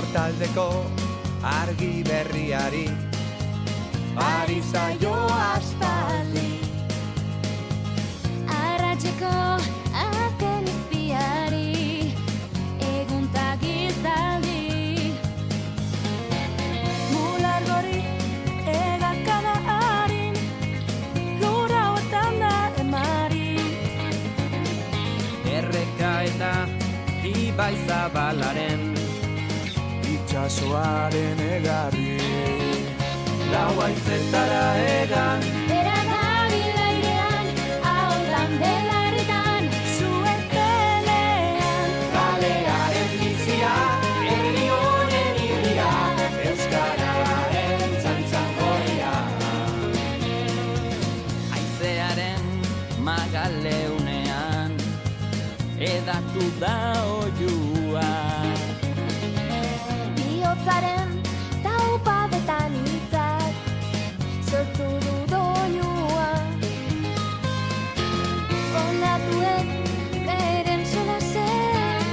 Hortaldeko argi berriari ari zaio aspaldi. Arratseko azken izpiari eguntak izaldi. Mulargori egakada harin lura hotan da emari. Erreka eta ibai zabalaren itxasoaren egarri. Lau haizetara egan Bera dabil airean, ahotan belarritan, zuetelean. kalearen bizia, herri honen irria, euskararen txantxangoria. Haizearen magaleunean, edatu da oiua. Bihotzaren taupadetan hitzak sortu du doinua. Ondatuek beren solasean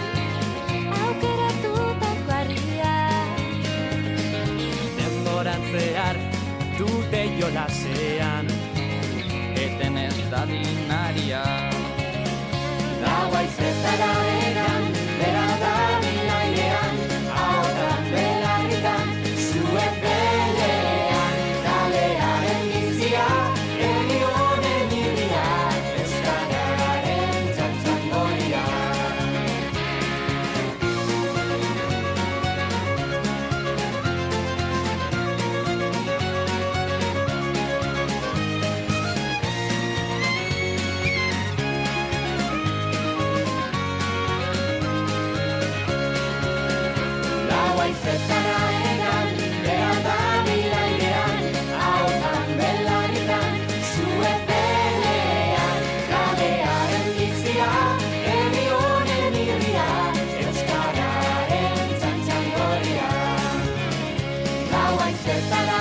aukeratutako harria. Denboran zehar dute jolasean, eten ez da dinaria. Lau haizetara egan, bera dabil airean, ahotan belarritan, zuepelean. Kalearen bizia, herri honen irria, euskararen txantxangoria. Lau haizetara egan, bera dabil airean, ahotan belarritan, zuepelean. Kalearen bizia, herri honen irria, euskararen txantxangoria. Lau haizetara